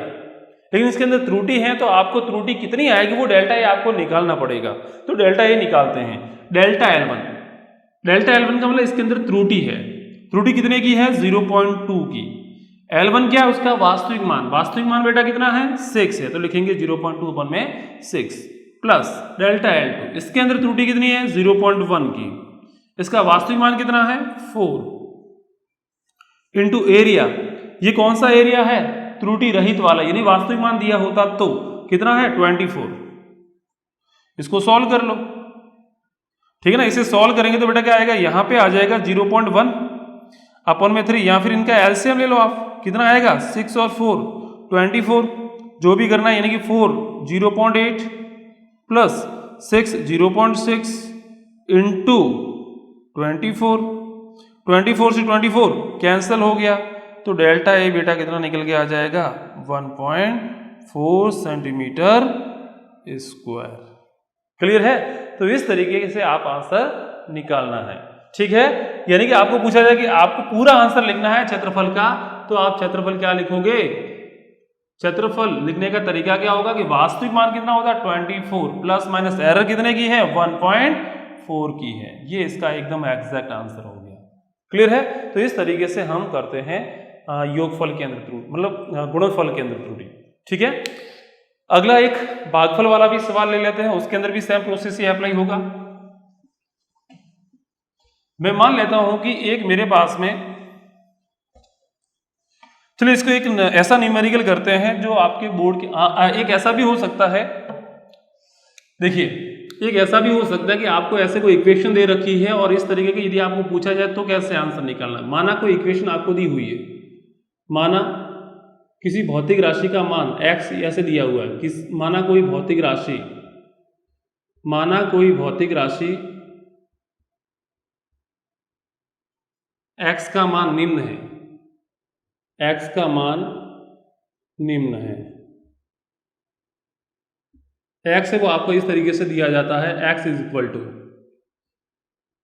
लेकिन इसके अंदर त्रुटि है, तो आपको त्रुटि कितनी आएगी वो डेल्टा ए आपको निकालना पड़ेगा। तो डेल्टा ए निकालते हैं, डेल्टा L1 का मतलब इसके अंदर त्रुटि है। त्रुटि कितने की है, 0.2 की। L1 क्या है, उसका वास्तविक मान बेटा कितना है, 6 है। तो लिखेंगे 0.2 अपन में 6 प्लस डेल्टा L2, इसके अंदर त्रुटि कितनी है, 0.1 की। इसका वास्तविक मान कितना है, 4 इंटू एरिया। ये कौन सा एरिया है, त्रुटि रहित वाला, यानी वास्तविक मान दिया होता तो कितना है, 24। इसको सॉल्व कर लो, ठीक है ना। इसे सॉल्व करेंगे तो बेटा क्या आएगा, यहां पे आ जाएगा 0.1 अपन में 3, या फिर इनका एलसीएम ले लो आप, कितना आएगा 6 और 4 24, जो भी करना है, यानी कि 4 0.8 प्लस 6 0.6 इंटू 24 से 24 कैंसिल हो गया। तो डेल्टा ए बेटा कितना निकल के आ जाएगा, 1.4 सेंटीमीटर स्क्वायर। क्लियर है? तो इस तरीके से आप आंसर निकालना है, ठीक है। यानी कि आपको पूछा जाए कि आपको पूरा आंसर लिखना है क्षेत्रफल का, तो आप क्षेत्रफल क्या लिखोगे, क्षेत्रफल लिखने का तरीका क्या होगा कि वास्तविक मान कितना होगा 24 प्लस माइनस एरर कितने की है, 1.4 की है। ये इसका एकदम एग्जैक्ट आंसर हो गया। क्लियर है? तो इस तरीके से हम करते हैं योगफल के अंदर त्रुटि, मतलब गुणनफल के अंदर त्रुटि, ठीक है। अगला एक भागफल वाला भी सवाल ले लेते हैं, उसके अंदर भी सेम प्रोसेस ही अप्लाई होगा। मैं मान लेता हूं कि एक मेरे पास में, चलिए इसको एक ऐसा न्यूमेरिकल करते हैं जो आपके बोर्ड के एक ऐसा भी हो सकता है, देखिए एक ऐसा भी हो सकता है कि आपको ऐसे कोई इक्वेशन दे रखी है और इस तरीके की यदि आपको पूछा जाए तो कैसे आंसर निकालना है। माना कोई इक्वेशन आपको दी हुई है, माना किसी भौतिक राशि का मान x ऐसे दिया हुआ है, माना कोई भौतिक राशि x का मान निम्न है, x का मान निम्न है, x है वो आपको इस तरीके से दिया जाता है, x इज इक्वल टू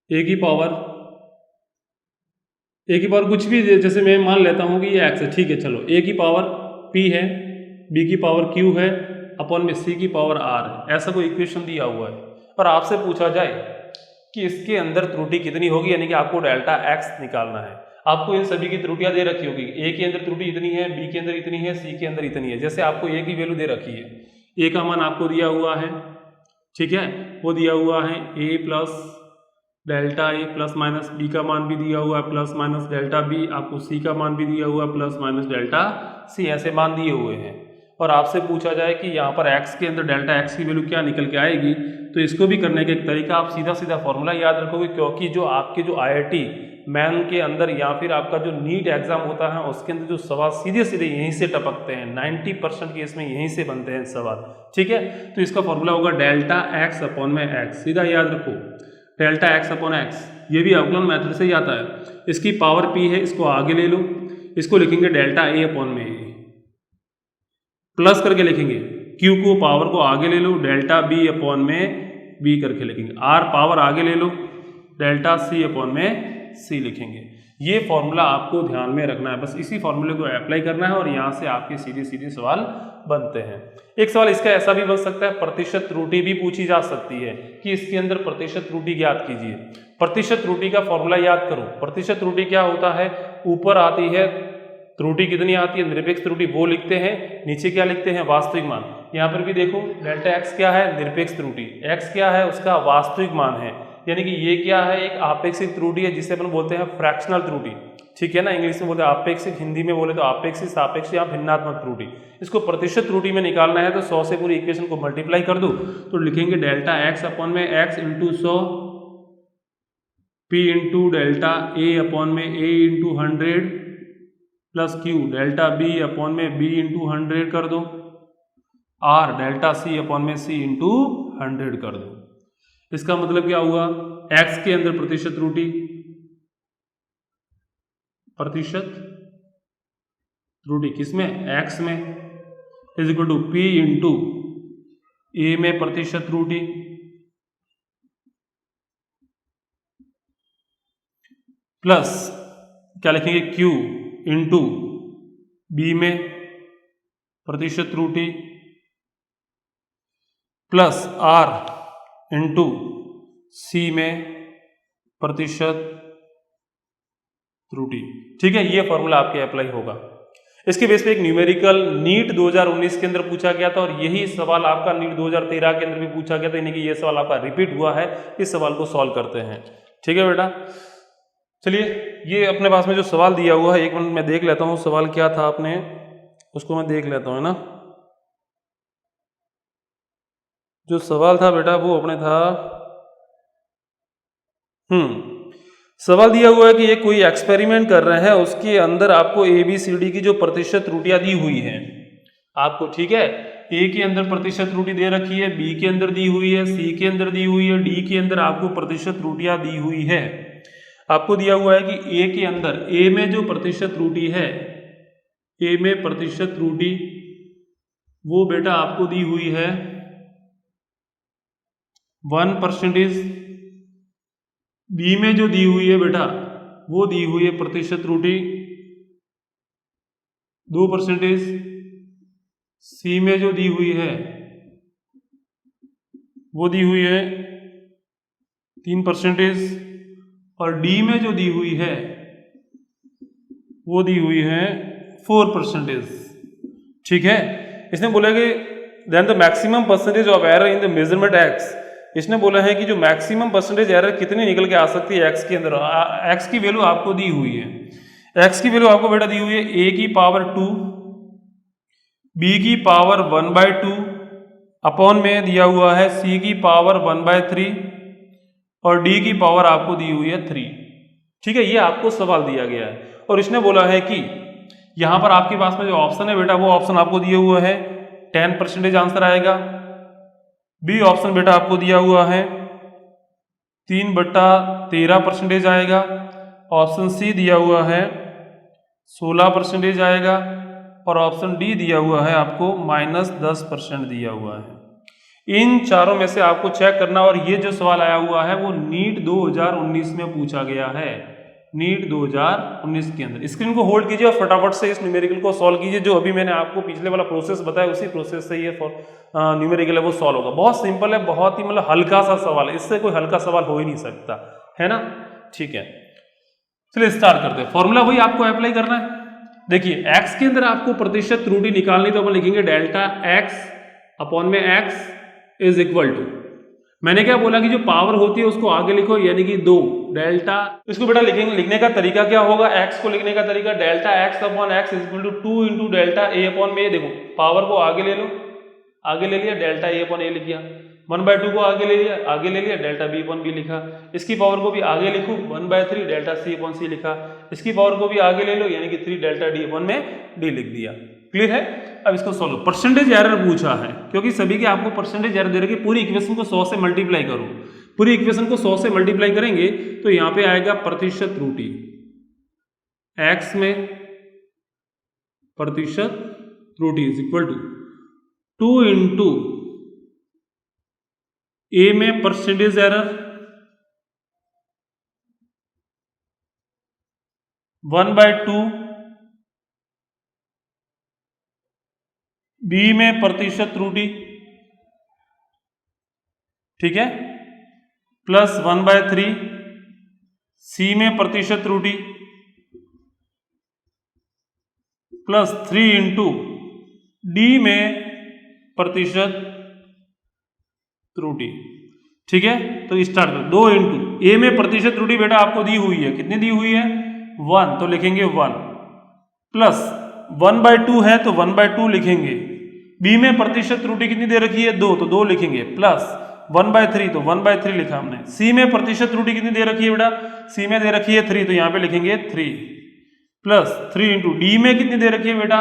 ए की पावर कुछ भी, जैसे मैं मान लेता हूं कि ये x है, ठीक है, चलो a की पावर p है, b की पावर q है, अपॉन में c की पावर r है, ऐसा कोई इक्वेशन दिया हुआ है और आपसे पूछा जाए कि इसके अंदर त्रुटि कितनी होगी, यानी कि आपको डेल्टा x निकालना है। आपको इन सभी की त्रुटियां दे रखी होगी, a के अंदर त्रुटि इतनी है, b के अंदर इतनी है, c के अंदर इतनी है। जैसे आपको a की वैल्यू दे रखी है, a का मान आपको दिया हुआ है, ठीक है, वो दिया हुआ है a plus delta a plus minus, b का मान भी दिया हुआ है प्लस माइनस डेल्टा बी, आपको सी का मान भी दिया हुआ है प्लस माइनस डेल्टा सी, ऐसे मान दिए हुए हैं। और आपसे पूछा जाए कि यहाँ पर x के अंदर डेल्टा x की वैल्यू क्या निकल के आएगी, तो इसको भी करने का एक तरीका, आप सीधा सीधा फॉर्मूला याद रखोगे, क्योंकि जो आपके जो IIT मैन के अंदर या फिर आपका जो नीट एग्जाम होता है उसके अंदर जो सवाल सीधे सीधे यहीं से टपकते हैं, 90% केस में यहीं से बनते हैं सवाल, ठीक है। तो इसका फॉर्मूला होगा डेल्टा x अपॉन में x, सीधा याद रखो, डेल्टा x अपॉन x, ये भी अवकलन मेथड से ही आता है। इसकी पावर p है, इसको आगे ले लो, इसको लिखेंगे डेल्टा a अपॉन में a, प्लस करके लिखेंगे, q को पावर को आगे ले लो, डेल्टा b अपॉन में b करके लिखेंगे, r पावर आगे ले लो, डेल्टा c अपॉन में c लिखेंगे। ये फॉर्मूला आपको ध्यान में रखना है, बस इसी फॉर्मूले को अप्लाई करना है और यहाँ से आपके सीधे सीधे सवाल बनते हैं। एक सवाल इसका ऐसा भी बन सकता है, प्रतिशत त्रुटि भी पूछी जा सकती है कि इसके अंदर प्रतिशत त्रुटि ज्ञात कीजिए। प्रतिशत त्रुटि का फॉर्मूला याद करो, प्रतिशत त्रुटि क्या होता है, ऊपर आती है त्रुटि कितनी आती है, निरपेक्ष त्रुटि वो लिखते हैं, नीचे क्या लिखते हैं, वास्तविक मान। यहाँ पर भी देखो डेल्टा x क्या है, निरपेक्ष त्रुटि, x क्या है, उसका वास्तविक मान है, यानी कि ये क्या है, एक आपेक्षिक त्रुटि है जिसे अपन बोलते हैं फ्रैक्शनल त्रुटि, ठीक है ना, इंग्लिश में बोलते हैं आपेक्षिक, हिंदी में बोले तो आपेक्षिक, सापेक्ष या भिन्नात्मक त्रुटि। इसको प्रतिशत त्रुटि में निकालना है तो 100 से पूरी इक्वेशन को मल्टीप्लाई कर दो, तो लिखेंगे डेल्टा x अपॉन में x into 100 p into delta a upon में a into 100 plus q delta b upon में b इंटू 100 कर दो, r डेल्टा c अपॉन में c इंटू 100 कर दो। इसका मतलब क्या हुआ, x के अंदर प्रतिशत त्रुटि, किसमें, x में, is equal to p into a में प्रतिशत त्रुटि प्लस क्या लिखेंगे, q इंटू b में प्रतिशत त्रुटि प्लस r इंटू c में प्रतिशत त्रुटि, ठीक है। ये फॉर्मूला आपके अप्लाई होगा। इसके बेस पे एक न्यूमेरिकल नीट 2019 के अंदर पूछा गया था और यही सवाल आपका नीट 2013 के अंदर भी पूछा गया था, यानी कि ये सवाल आपका रिपीट हुआ है। इस सवाल को सॉल्व करते हैं, ठीक है बेटा। चलिए, ये अपने पास में जो सवाल दिया हुआ है, एक मिनट मैं देख लेता हूँ सवाल क्या था, आपने उसको मैं देख लेता हूँ, है ना। जो सवाल था बेटा वो अपने था, सवाल दिया हुआ है कि ये कोई एक्सपेरिमेंट कर रहे हैं, उसके अंदर आपको ABCD की जो प्रतिशत त्रुटियां दी हुई हैं आपको, ठीक है। A के अंदर प्रतिशत त्रुटि दे रखी है, B के अंदर दी हुई है, C के अंदर दी हुई है, D के अंदर आपको प्रतिशत त्रुटियां दी हुई है। आपको दिया हुआ है कि A के अंदर, A में जो प्रतिशत त्रुटि है, A में प्रतिशत त्रुटि वो बेटा आपको दी हुई है 1%। बी में जो दी हुई है बेटा वो दी हुई है प्रतिशत त्रुटि 2%। सी में जो दी हुई है वो दी हुई है 3%, और डी में जो दी हुई है वो दी हुई है 4%, ठीक है। इसने बोला कि then the maximum percentage of error in the measurement x, इसने बोला है कि जो मैक्सिमम परसेंटेज एरर कितनी निकल के आ सकती है एक्स के अंदर। एक्स की वैल्यू आपको दी हुई है, एक्स की वैल्यू आपको बेटा दी हुई है a की पावर 2, b की पावर 1/2 अपॉन में दिया हुआ है c की पावर 1/3 और d की पावर आपको दी हुई है 3, ठीक है। ये आपको सवाल दिया गया है और इसने बोला है कि यहां पर आपके पास में जो ऑप्शन है बेटा वो ऑप्शन आपको दिया हुआ है 10% आंसर आएगा। बी ऑप्शन बेटा आपको दिया हुआ है 3/13% आएगा, ऑप्शन सी दिया हुआ है 16% आएगा, और ऑप्शन डी दिया हुआ है आपको -10% दिया हुआ है। इन चारों में से आपको चेक करना, और ये जो सवाल आया हुआ है वो नीट 2019 में पूछा गया है, नीट 2019 के अंदर। स्क्रीन को होल्ड कीजिए और फटाफट से इस न्यूमेरिकल को सॉल्व कीजिए। जो अभी मैंने आपको पिछले वाला प्रोसेस बताया उसी प्रोसेस से ये न्यूमेरिकल है वो सॉल्व होगा। बहुत सिंपल है, बहुत ही मतलब हल्का सा सवाल है, इससे कोई हल्का सवाल हो ही नहीं सकता, है ना। ठीक है, चलिए स्टार्ट करते हैं। फॉर्मूला वही आपको अप्लाई करना है। देखिए x के अंदर आपको प्रतिशत त्रुटि निकालनी, तो अपन लिखेंगे डेल्टा x अपॉन में x इज इक्वल टू, मैंने क्या बोला कि जो पावर होती है उसको आगे लिखो, यानी कि 2 डेल्टा। इसको बेटा लिखेंगे, लिखने का तरीका क्या होगा, x को लिखने का तरीका delta x upon x is equal to 2 into delta a upon में। देखो पावर को आगे ले लो, आगे ले लिया, डेल्टा a अपॉन a लिख दिया। 1/2 को आगे ले लिया, आगे ले लिया, डेल्टा b अपॉन b लिखा। इसकी पावर को भी आगे लिखो, 1/3 डेल्टा c अपॉन c लिखा। इसकी पावर को भी आगे ले लो, यानी कि 3 डेल्टा d अपॉन में d लिख दिया। क्लियर है। अब इसको सॉल्व, परसेंटेज एरर पूछा है, क्योंकि सभी के आपको परसेंटेज एरर दे रखे। पूरी इक्वेशन को 100 से मल्टीप्लाई करो, पूरी इक्वेशन को 100 से मल्टीप्लाई करेंगे तो यहां पे आएगा प्रतिशत त्रुटि x में प्रतिशत त्रुटि इज इक्वल टू 2 इंटू ए में परसेंटेज एरर 1/2, बी में प्रतिशत त्रुटि, ठीक है, प्लस 1/3 सी में प्रतिशत त्रुटि, प्लस 3 इंटू डी में प्रतिशत त्रुटि। ठीक है, तो स्टार्ट करो। 2 इंटू ए में प्रतिशत त्रुटि बेटा आपको दी हुई है, कितनी दी हुई है 1, तो लिखेंगे 1, प्लस 1/2 है तो 1/2 लिखेंगे। बी में प्रतिशत त्रुटि कितनी दे रखी है 2, तो 2 लिखेंगे, प्लस 1/3 तो 1/3 लिखा हमने। सी में प्रतिशत त्रुटि कितनी दे रखी है बेटा, सी में दे रखी है 3, तो यहां पे लिखेंगे 3, प्लस 3 इंटू डी में कितनी दे रखी है बेटा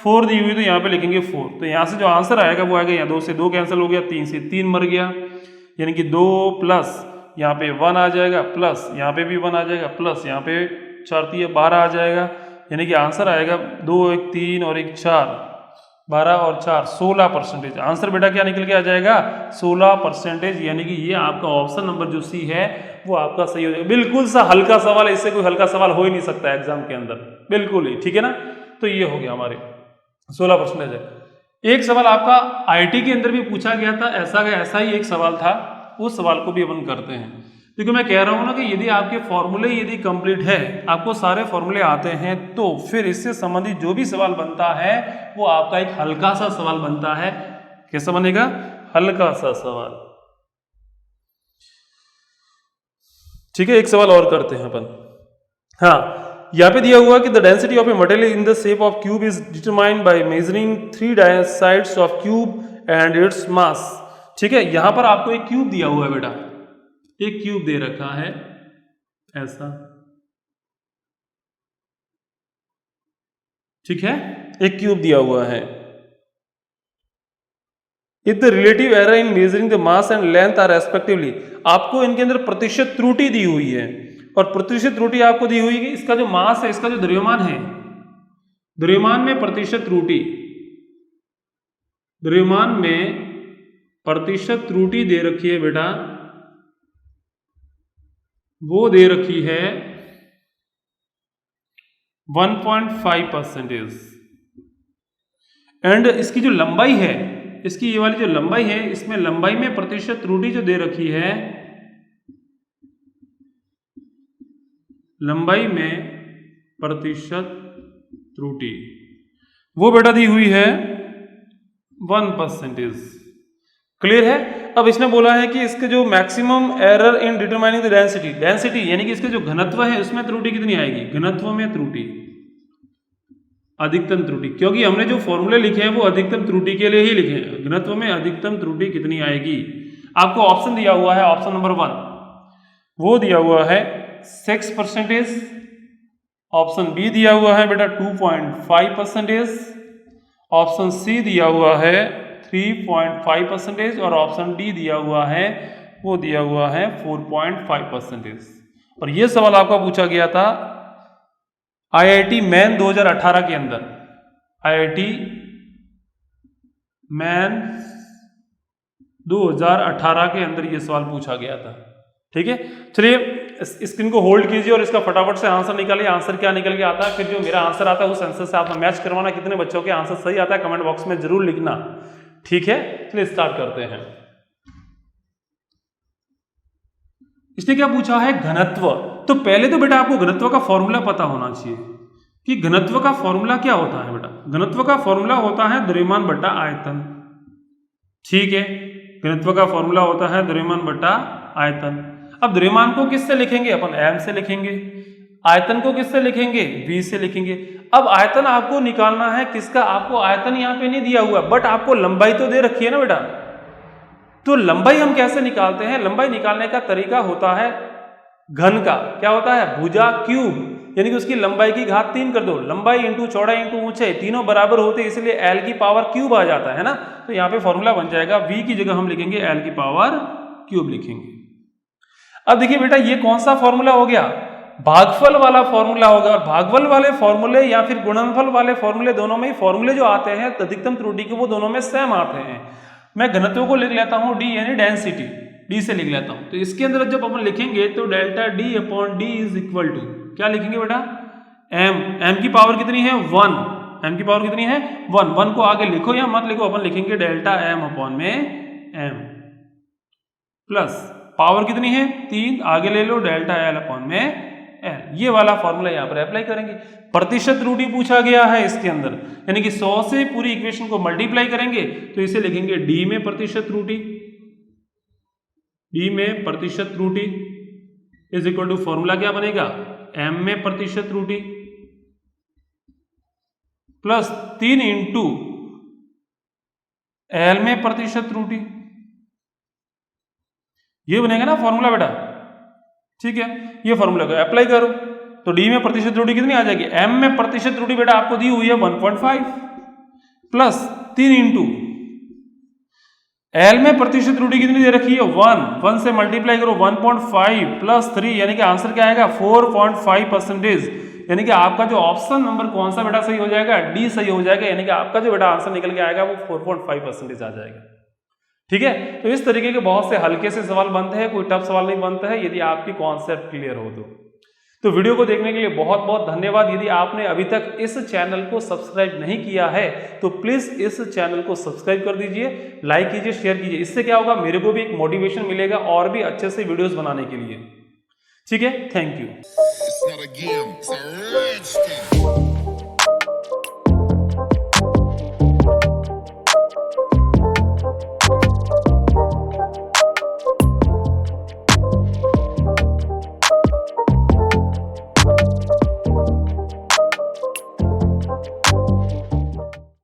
4 दी हुई, तो यहाँ पे लिखेंगे 4। तो यहाँ से जो आंसर आएगा वो आएगा, यहाँ 2 से 2 कैंसिल हो गया, 3 से 3 मर गया, यानी कि 2 प्लस यहाँ पे 1 आ जाएगा, प्लस यहाँ पे भी 1 आ जाएगा, प्लस यहाँ पे 4 3 12 आ जाएगा, यानी कि आंसर आएगा 2 1 3 और 1 4, 12 और 4 16%। आंसर बेटा क्या निकल के आ जाएगा 16%, यानी कि ये आपका ऑप्शन नंबर जो सी है वो आपका सही हो जाएगा। बिल्कुल सा हल्का सवाल है, इससे कोई हल्का सवाल हो ही नहीं सकता एग्जाम के अंदर, बिल्कुल ही। ठीक है ना, तो ये हो गया हमारे 16% है। एक सवाल आपका आईटी के अंदर भी पूछा गया था, ऐसा ही एक सवाल था, उस सवाल को भी अपन करते हैं। क्योंकि मैं कह रहा हूं ना कि यदि आपके फॉर्मूले यदि कंप्लीट है, आपको सारे फॉर्मूले आते हैं, तो फिर इससे संबंधित जो भी सवाल बनता है वो आपका एक हल्का सा सवाल बनता है। कैसा बनेगा, हल्का सा सवाल। ठीक है, एक सवाल और करते हैं अपन। हाँ, यहाँ पे दिया हुआ कि the density of a material in the shape of cube is determined by measuring 3 sides of cube and its mass. ठीक है, यहां पर आपको एक क्यूब दिया हुआ है बेटा, एक क्यूब दे रखा है ऐसा, ठीक है, एक क्यूब दिया हुआ है। If the relative error in measuring the mass and length are respectively, आपको इनके अंदर प्रतिशत त्रुटि दी हुई है, और प्रतिशत त्रुटि आपको दी हुई है कि इसका जो मास है, इसका जो द्रव्यमान है, द्रव्यमान में प्रतिशत त्रुटि, द्रव्यमान में प्रतिशत त्रुटि दे रखी है बेटा, वो दे रखी है 1.5%। एंड इसकी जो लंबाई है, इसकी ये वाली जो लंबाई है, इसमें लंबाई में प्रतिशत त्रुटि जो दे रखी है, लंबाई में प्रतिशत त्रुटि वो बेटा दी हुई है 1%। क्लियर है। अब इसने बोला है कि इसके जो maximum error in determining the density, density यानी कि इसके जो घनत्व है उसमें त्रुटि कितनी आएगी, घनत्व में त्रुटि, अधिकतम त्रुटि, क्योंकि हमने जो फॉर्मूले लिखे हैं वो अधिकतम त्रुटि के लिए ही लिखे हैं। घनत्व में अधिकतम त्रुटि कितनी आएगी, आपको ऑप्शन दिया हुआ है, ऑप्शन नंबर 1 वो दिया हुआ है 6%, ऑप्शन बी दिया हुआ है बेटा 2.5%, ऑप्शन सी दिया हुआ है 3.5% और ऑप्शन डी दिया हुआ है, वो दिया हुआ है 4.5%। और ये सवाल आपका पूछा गया था IIT मैन 2018 के अंदर। IIT मैन 2018 के अंदर ये सवाल पूछा गया था। ठीक है, चलिए स्क्रीन को होल्ड कीजिए और इसका फटाफट से आंसर निकालिए। आंसर क्या निकल के आता है, फिर जो मेरा आंसर आता है उस आंसर से आपने मैच करवाना। कितने बच्चों के आंसर सही आता है कमेंट बॉक्स में जरूर लिखना। ठीक है, चलिए स्टार्ट करते हैं। इसने क्या पूछा है, घनत्व। तो पहले तो बेटा आपको घनत्व का फॉर्मूला पता होना चाहिए कि घनत्व का फॉर्मूला क्या होता है। बेटा घनत्व का फॉर्मूला होता है द्रव्यमान बटा आयतन। ठीक है, घनत्व का फॉर्मूला होता है द्रव्यमान बटा आयतन। अब द्रव्यमान को किससे लिखेंगे, अपन m से लिखेंगे। आयतन को किससे लिखेंगे, v से लिखेंगे। अब आयतन आपको निकालना है किसका, आपको आयतन यहां पे नहीं दिया हुआ बट आपको लंबाई तो दे रखी है ना बेटा। तो लंबाई हम कैसे निकालते हैं, लंबाई निकालने का तरीका होता है घन का। क्या होता है, भुजा क्यूब, यानी कि उसकी लंबाई की घात 3 कर दो। लंबाई इंटू चौड़ाई इंटू ऊंचाई तीनों बराबर होते हैं, इसलिए l की पावर क्यूब आ जाता है ना। तो यहाँ पे फॉर्मूला बन जाएगा, v की जगह हम लिखेंगे l की पावर क्यूब लिखेंगे। अब देखिए बेटा ये कौन सा फॉर्मूला हो गया, भागफल वाला फॉर्मूला होगा। और भागफल वाले फॉर्मूले या फिर गुणनफल वाले फॉर्मूले, दोनों में फॉर्मूले जो आते हैं अधिकतम त्रुटि के, वो दोनों में सेम आते हैं। मैं घनत्व को लिख लेता हूं d यानी डेंसिटी, d से लिख लेता हूं। तो इसके अंदर जब अपन लिखेंगे तो delta d upon d is equal to क्या लिखेंगे बेटा, m की पावर कितनी है 1, m की पावर कितनी है 1 को आगे लिखो या मत लिखो, अपन लिखेंगे डेल्टा m अपॉन में m प्लस पावर कितनी है 3, आगे ले लो डेल्टा l अपॉन में l। ये वाला फॉर्मूला यहाँ पर अप्लाई करेंगे। प्रतिशत त्रुटि पूछा गया है इसके अंदर, यानी कि 100 से पूरी इक्वेशन को मल्टीप्लाई करेंगे तो इसे लिखेंगे d में प्रतिशत त्रुटि, d में प्रतिशत त्रुटि इज इक्वल टू फॉर्मूला क्या बनेगा, m में प्रतिशत त्रुटि प्लस 3 इंटू l में प्रतिशत त्रुटि। ये बनेगा ना फॉर्मूला बेटा। ठीक है, ये फॉर्मूला को अप्लाई करो तो d में प्रतिशत त्रुटि कितनी आ जाएगी, m में प्रतिशत त्रुटि बेटा आपको दी हुई है 1.5 प्लस 3 इंटू l में प्रतिशत त्रुटि कितनी दे रखी है 1 से मल्टीप्लाई करो 1.5 प्लस 3, यानी कि आंसर क्या आएगा 4.5%। यानी कि आपका जो ऑप्शन नंबर कौन सा बेटा सही हो जाएगा, डी सही हो जाएगा। यानी कि आपका जो बेटा आंसर निकल के आएगा वो 4.5% आ जाएगा। ठीक है, तो इस तरीके के बहुत से हल्के से सवाल बनते हैं, कोई टफ सवाल नहीं बनता है यदि आपकी कॉन्सेप्ट क्लियर हो तो वीडियो को देखने के लिए बहुत बहुत धन्यवाद। यदि आपने अभी तक इस चैनल को सब्सक्राइब नहीं किया है तो प्लीज इस चैनल को सब्सक्राइब कर दीजिए, लाइक कीजिए, शेयर कीजिए। इससे क्या होगा, मेरे को भी एक मोटिवेशन मिलेगा और भी अच्छे से वीडियोस बनाने के लिए। ठीक है, थैंक यू।